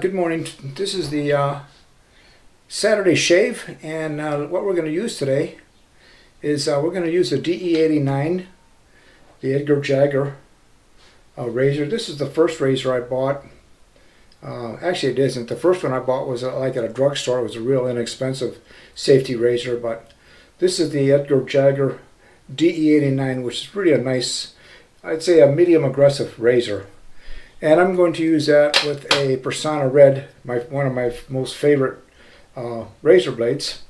Good morning. This is the Saturday shave, and what we're going to use today is we're going to use a DE89, the Edgar Jagger razor. This is the first razor I bought. Actually, it isn't. The first one I bought was like at a drugstore. It was a real inexpensive safety razor, but this is the Edgar Jagger DE89, which is really a nice, I'd say a medium aggressive razor. And I'm going to use that with a Persona Red, one of my most favorite razor blades.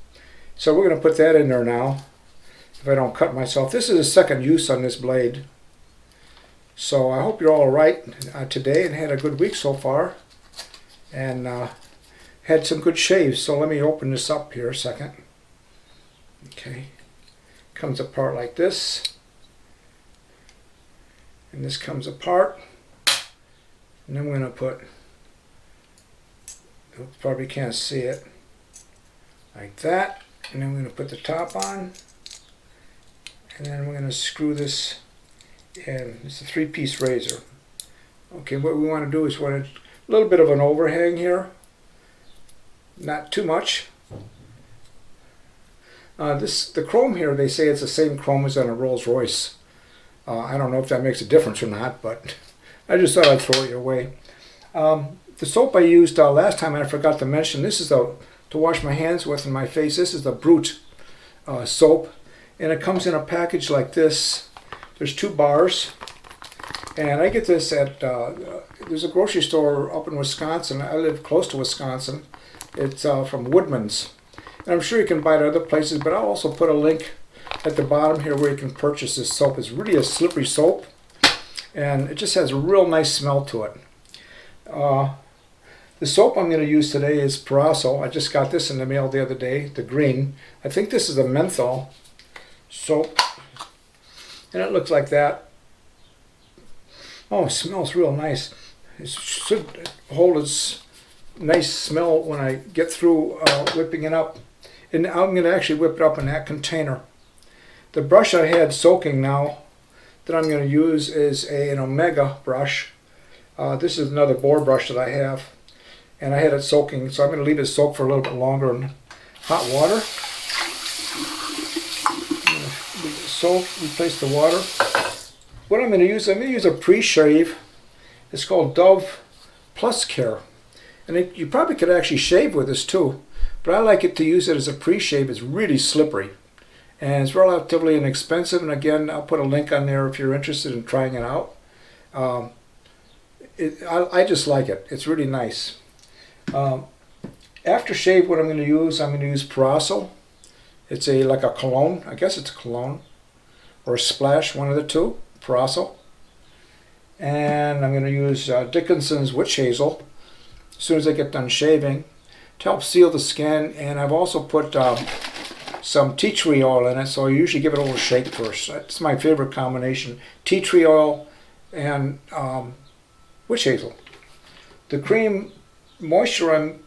So we're going to put that in there now, if I don't cut myself. This is a second use on this blade. So I hope you're all right today and had a good week so far. And had some good shaves. So let me open this up here a second. Okay. Comes apart like this. And this comes apart. And then we're going to put, you probably can't see it, like that. And then we're going to put the top on. And then we're going to screw this in. It's a 3-piece razor. Okay, what we want to do is want a little bit of an overhang here. Not too much. The chrome here, they say it's the same chrome as on a Rolls Royce. I don't know if that makes a difference or not, but I just thought I'd throw it your way. The soap I used last time, I forgot to mention, this is to wash my hands with and my face. This is the Brute soap, and it comes in a package like this. There's 2 bars, and I get this at, there's a grocery store up in Wisconsin. I live close to Wisconsin. It's from Woodman's, and I'm sure you can buy it at other places, but I'll also put a link at the bottom here where you can purchase this soap. It's really a slippery soap, and it just has a real nice smell to it. The soap I'm going to use today is Paraso. I just got this in the mail the other day, the green. I think this is a menthol soap, and it looks like that. Oh, it smells real nice. It should hold its nice smell when I get through whipping it up. And I'm going to actually whip it up in that container. The brush I had soaking now that I'm going to use is an Omega brush. This is another boar brush that I have, and I had it soaking, so I'm going to leave it soak for a little bit longer in hot water. I'm going to leave it soak, replace the water. What I'm going to use a pre-shave. It's called Dove Plus Care, and you probably could actually shave with this too, but I like it to use it as a pre-shave. It's really slippery. And it's relatively inexpensive, and again, I'll put a link on there if you're interested in trying it out. I just like it. It's really nice. After shave, what I'm going to use Paraso. It's like a cologne. I guess it's a cologne or a splash, one of the two. Paraso. And I'm going to use Dickinson's Witch Hazel as soon as I get done shaving to help seal the skin. And I've also put some tea tree oil in it, so I usually give it a little shake first. That's my favorite combination: tea tree oil and witch hazel. The cream moisturizer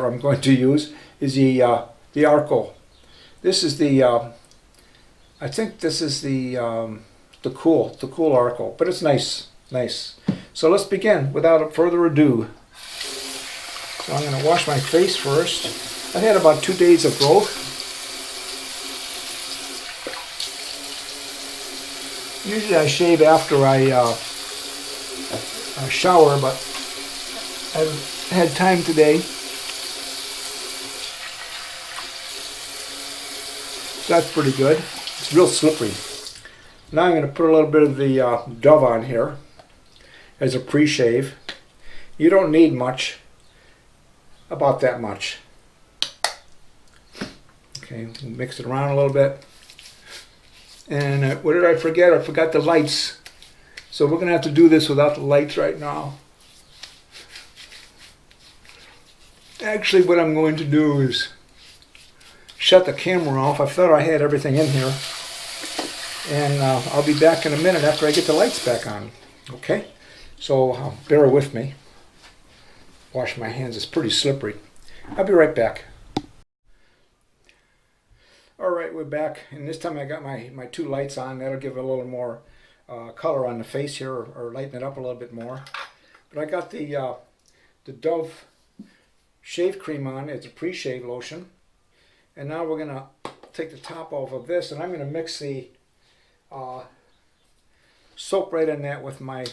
I'm going to use is the Arco. This is the I think this is the cool Arco, but it's nice. So let's begin without further ado. So I'm going to wash my face first. I had about 2 days of growth. Usually I shave after I shower, but I've had time today. So that's pretty good. It's real slippery. Now I'm going to put a little bit of the Dove on here as a pre-shave. You don't need much, about that much. Okay, mix it around a little bit. And what did I forget? I forgot the lights. So we're going to have to do this without the lights right now. Actually, what I'm going to do is shut the camera off. I thought I had everything in here. And I'll be back in a minute after I get the lights back on. Okay? So bear with me. Wash my hands. It's pretty slippery. I'll be right back. Alright, we're back, and this time I got my 2 lights on. That'll give it a little more color on the face here, or lighten it up a little bit more. But I got the Dove shave cream on. It's a pre-shave lotion. And now we're gonna take the top off of this, and I'm gonna mix the soap right in that with my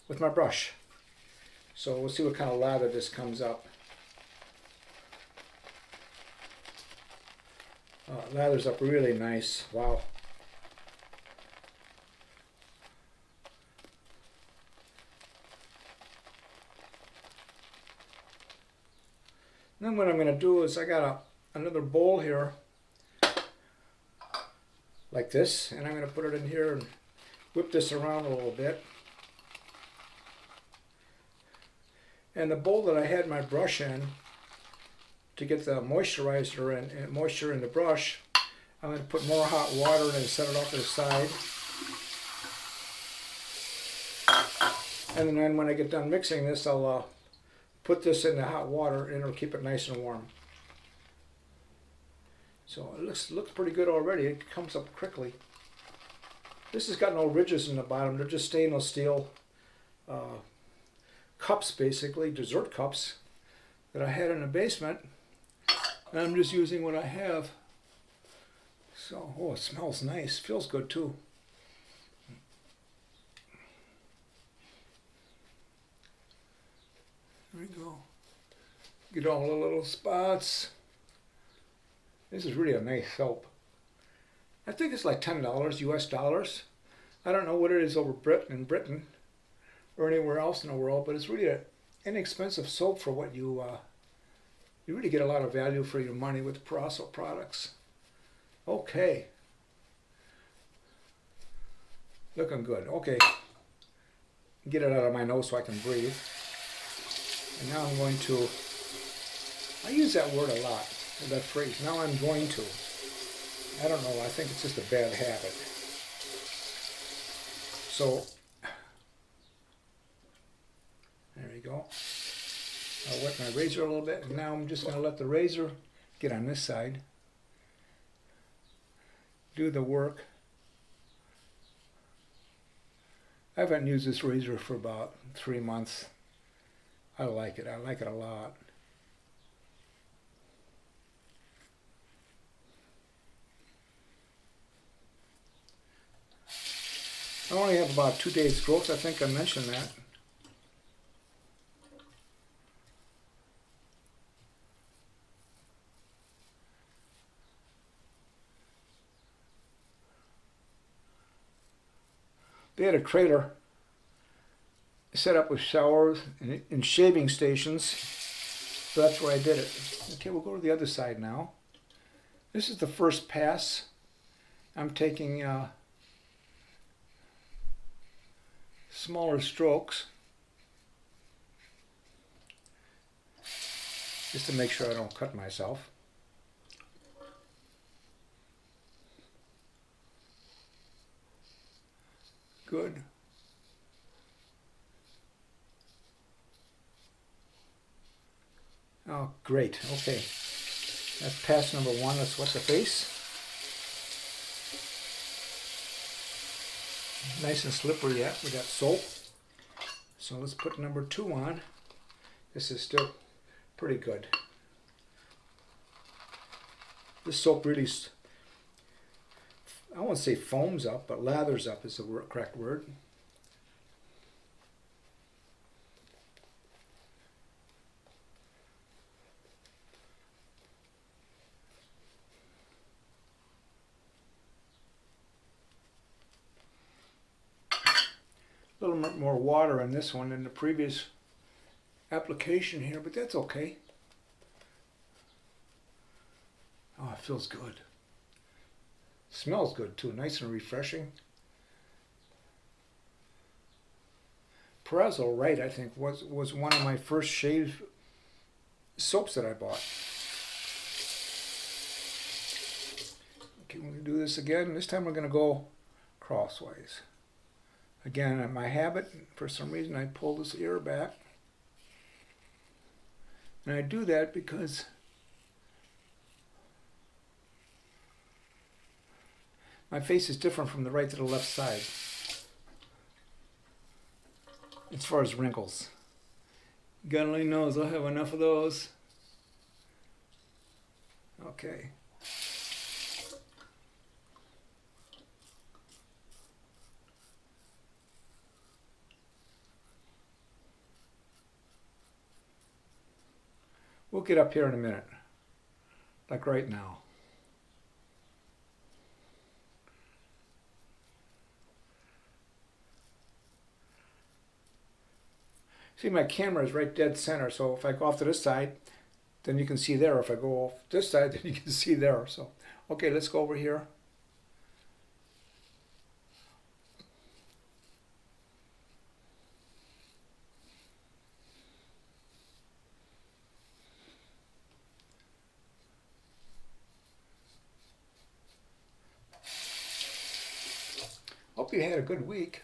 brush. So we'll see what kind of lather this comes up. Lathers up really nice. Wow. And then what I'm going to do is I got another bowl here like this, and I'm going to put it in here and whip this around a little bit. And the bowl that I had my brush in to get the moisturizer and moisture in the brush, I'm going to put more hot water in and set it off to the side. And then when I get done mixing this, I'll put this in the hot water and it'll keep it nice and warm. So it looks pretty good already. It comes up quickly. This has got no ridges in the bottom. They're just stainless steel cups, basically, dessert cups that I had in the basement. And I'm just using what I have. So, oh, it smells nice. Feels good too. There we go. Get all the little spots. This is really a nice soap. I think it's like $10 US dollars. I don't know what it is over in Britain or anywhere else in the world, but it's really an inexpensive soap for what you really get a lot of value for your money with Prosso products. Okay. Looking good. Okay. Get it out of my nose so I can breathe. And now I'm going to, I use that word a lot, that phrase, now I'm going to. I don't know, I think it's just a bad habit. So, there we go. I'll wet my razor a little bit, and now I'm just going to let the razor get on this side, do the work. I haven't used this razor for about 3 months. I like it. I like it a lot. I only have about 2 days growth. I think I mentioned that. They had a trailer set up with showers and shaving stations, so that's where I did it. Okay, we'll go to the other side now. This is the first pass. I'm taking smaller strokes just to make sure I don't cut myself. Good. Oh, great. Okay. That's pass number 1. Let's wet the face. Nice and slippery yet with that soap. So let's put number 2 on. This is still pretty good. This soap really, I won't say foams up, but lathers up is the correct word. A little bit more water in this one than the previous application here, but that's okay. Oh, it feels good. Smells good too, nice and refreshing. Prosso, right, I think was one of my first shave soaps that I bought. Okay, we're going to do this again. This time we're going to go crosswise. Again, my habit, for some reason I pull this ear back. And I do that because my face is different from the right to the left side as far as wrinkles. God only knows I'll have enough of those. Okay. We'll get up here in a minute, like right now. See, my camera is right dead center, so if I go off to this side, then you can see there. If I go off this side, then you can see there. So, okay, let's go over here. Hope you had a good week.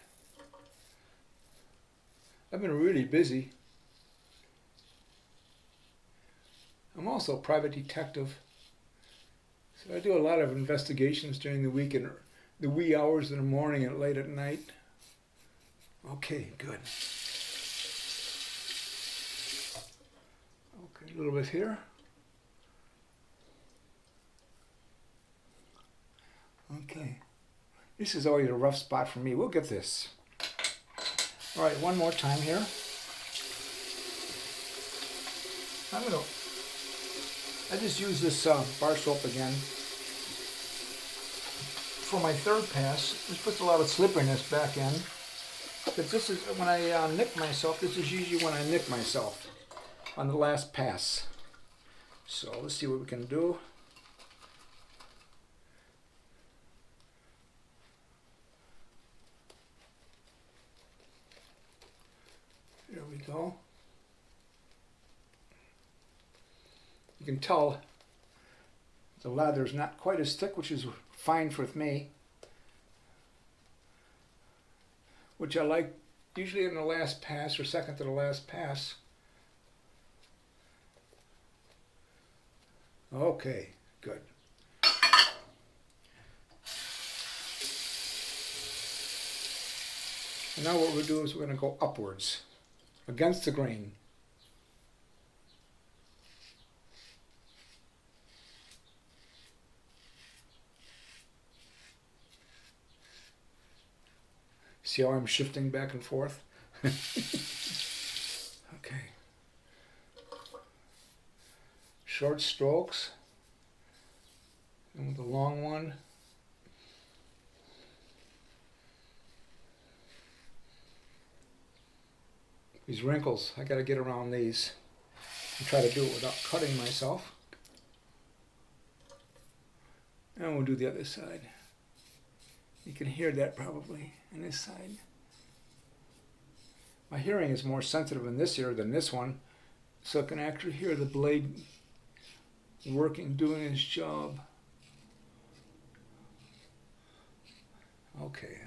I've been really busy. I'm also a private detective, so I do a lot of investigations during the week and the wee hours in the morning and late at night. Okay, good. Okay, a little bit here. Okay. This is always a rough spot for me. We'll get this. All right, one more time here. I just use this bar soap again for my third pass. This puts a lot of slipperiness back in. But this is when I nick myself. This is usually when I nick myself on the last pass. So let's see what we can do. There we go. You can tell the lather's not quite as thick, which is fine for me. Which I like usually in the last pass or second to the last pass. Okay, good. And now what we'll do is we're going to go upwards against the grain. See how I'm shifting back and forth? Okay. Short strokes. And with the long one. These wrinkles, I gotta get around these and try to do it without cutting myself. And we'll do the other side. You can hear that probably on this side. My hearing is more sensitive in this ear than this one, so I can actually hear the blade working, doing its job. Okay.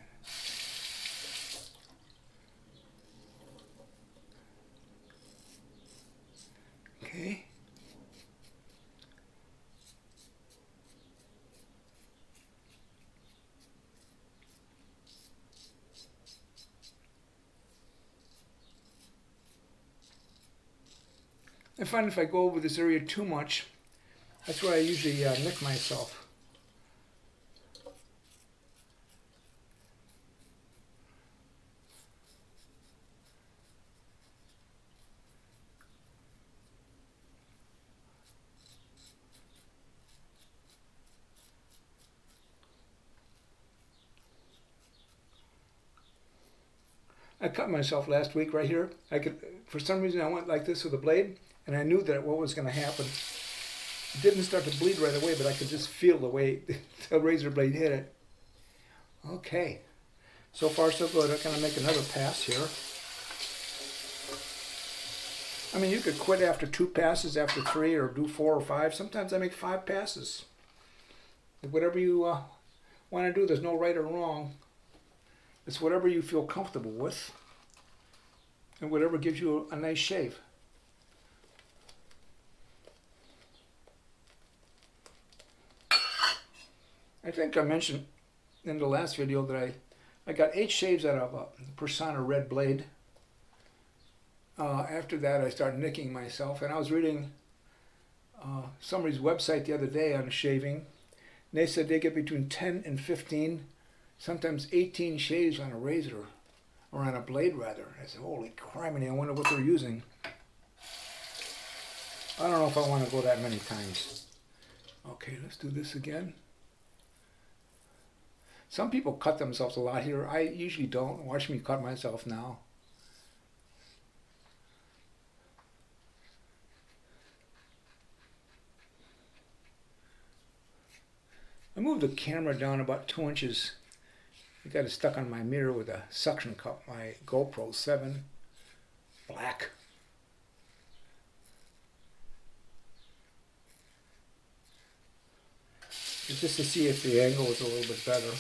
Okay. I find if I go over this area too much, that's where I usually nick myself. I cut myself last week right here. For some reason I went like this with a blade, and I knew that what was going to happen. It didn't start to bleed right away, but I could just feel the way the razor blade hit it. Okay, so far so good. I'm going to make another pass here. I mean, you could quit after 2 passes, after 3, or do 4 or 5. Sometimes I make 5 passes. Whatever you want to do, there's no right or wrong. It's whatever you feel comfortable with and whatever gives you a nice shave. I think I mentioned in the last video that I got 8 shaves out of a Persona red blade. after that, I started nicking myself, and I was reading somebody's website the other day on shaving. And they said they get between 10 and 15, sometimes 18 shaves on a razor, or on a blade rather. I said, holy criminy, I wonder what they're using. I don't know if I want to go that many times. Okay, let's do this again. Some people cut themselves a lot here. I usually don't. Watch me cut myself now. I moved the camera down about 2 inches. I got it stuck on my mirror with a suction cup, my GoPro 7 Black. Just to see if the angle is a little bit better.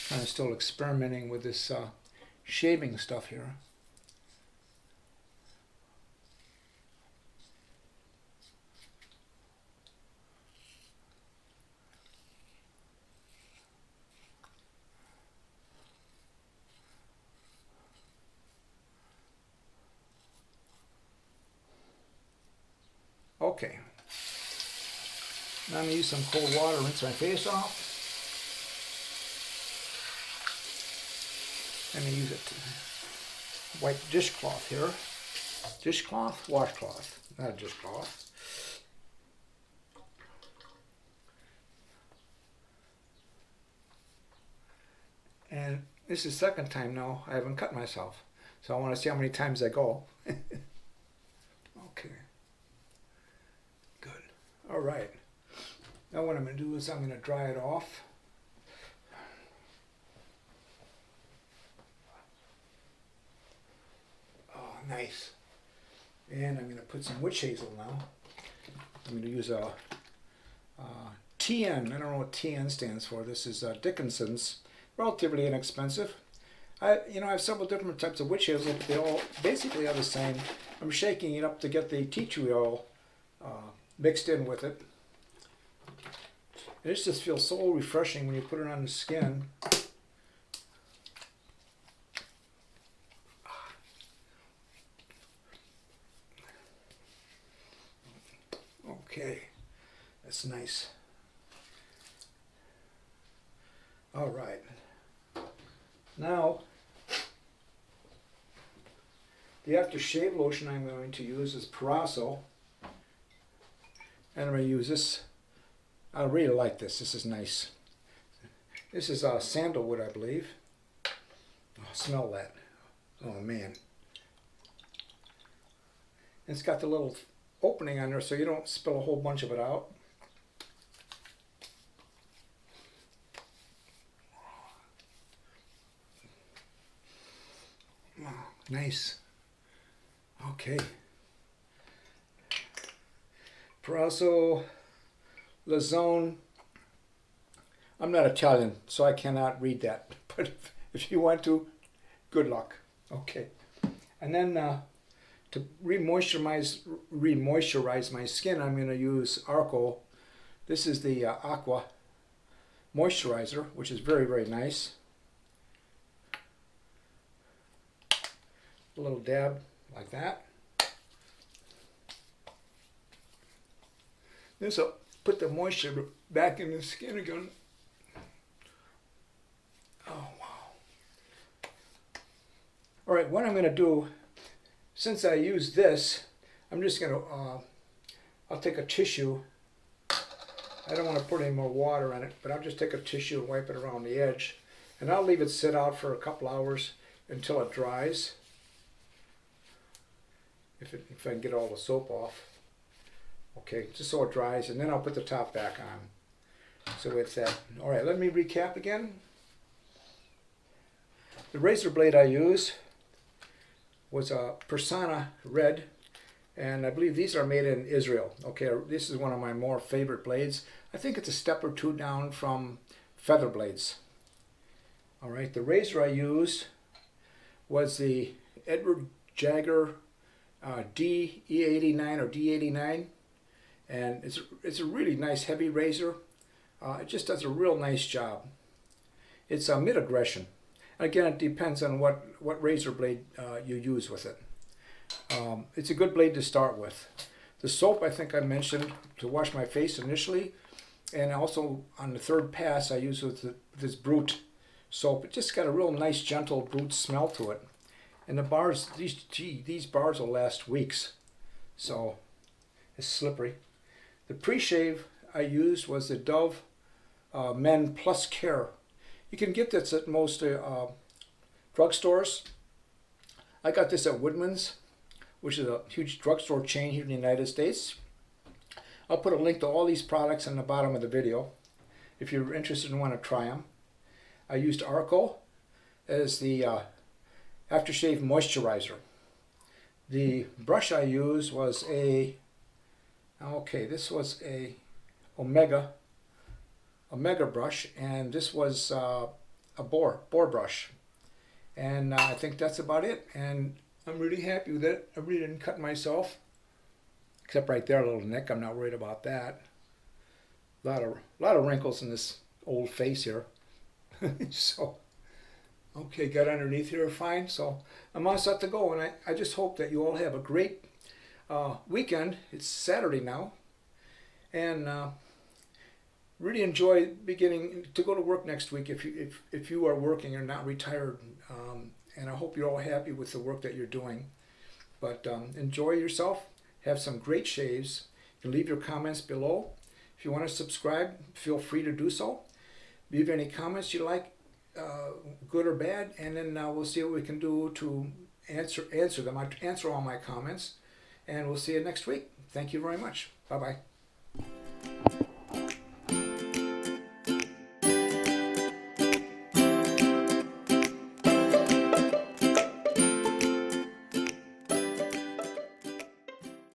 Kind of still experimenting with this shaving stuff here. Okay. Now I'm going to use some cold water, rinse my face off. I'm going to use a white dishcloth here. Dishcloth, washcloth, not a dishcloth. And this is the second time now I haven't cut myself. So I want to see how many times I go. Okay. Good. All right. Now what I'm going to do is I'm going to dry it off. Oh, nice. And I'm going to put some witch hazel now. I'm going to use a TN. I don't know what TN stands for. This is Dickinson's. Relatively inexpensive. I have several different types of witch hazel, but they all basically are the same. I'm shaking it up to get the tea tree oil mixed in with it. It just feels so refreshing when you put it on the skin. Okay, that's nice. All right. Now, the aftershave lotion I'm going to use is Paraso. And I'm going to use this. I really like this. This is nice. This is sandalwood, I believe. Oh, smell that. Oh, man. And it's got the little opening on there so you don't spill a whole bunch of it out. Oh, nice. Okay. Paraso Lazone. I'm not Italian, so I cannot read that. But if you want to, good luck. Okay. And then to re-moisturize my skin, I'm going to use Arco. This is the Aqua Moisturizer, which is very, very nice. A little dab like that. This will put the moisture back in the skin again. Oh, wow. All right, what I'm going to do, since I use this, I'm just going to, I'll take a tissue. I don't want to put any more water in it, but I'll just take a tissue and wipe it around the edge. And I'll leave it sit out for a couple hours until it dries. If I can get all the soap off. Okay, just so it dries, and then I'll put the top back on. So it's that. All right, let me recap again. The razor blade I used was a Persona Red, and I believe these are made in Israel. Okay, this is one of my more favorite blades. I think it's a step or two down from feather blades. All right, the razor I used was the Edwin Jagger DE89 or DE89, and it's a really nice heavy razor. It just does a real nice job. It's a mid-aggression. Again, it depends on what razor blade you use with it. It's a good blade to start with. The soap, I think I mentioned to wash my face initially, and also on the third pass I use with this Brute soap. It just got a real nice gentle Brute smell to it. And the bars, these bars will last weeks. So it's slippery. The pre-shave I used was the Dove Men Plus Care. You can get this at most drugstores. I got this at Woodman's, which is a huge drugstore chain here in the United States. I'll put a link to all these products in the bottom of the video if you're interested and want to try them. I used Arco as the aftershave moisturizer. The brush I used was this was a Omega brush, and this was a boar brush. And I think that's about it. And I'm really happy with it. I really didn't cut myself, except right there, a little nick. I'm not worried about that. A lot of wrinkles in this old face here. So, okay, got underneath here fine. So I'm all set to go, and I just hope that you all have a great weekend. It's Saturday now, and really enjoy beginning to go to work next week if you are working or not retired. And I hope you're all happy with the work that you're doing. But enjoy yourself. Have some great shaves. You can leave your comments below. If you want to subscribe, feel free to do so. Leave any comments you like, good or bad, and then we'll see what we can do to answer them. I answer all my comments, and we'll see you next week. Thank you very much. Bye-bye.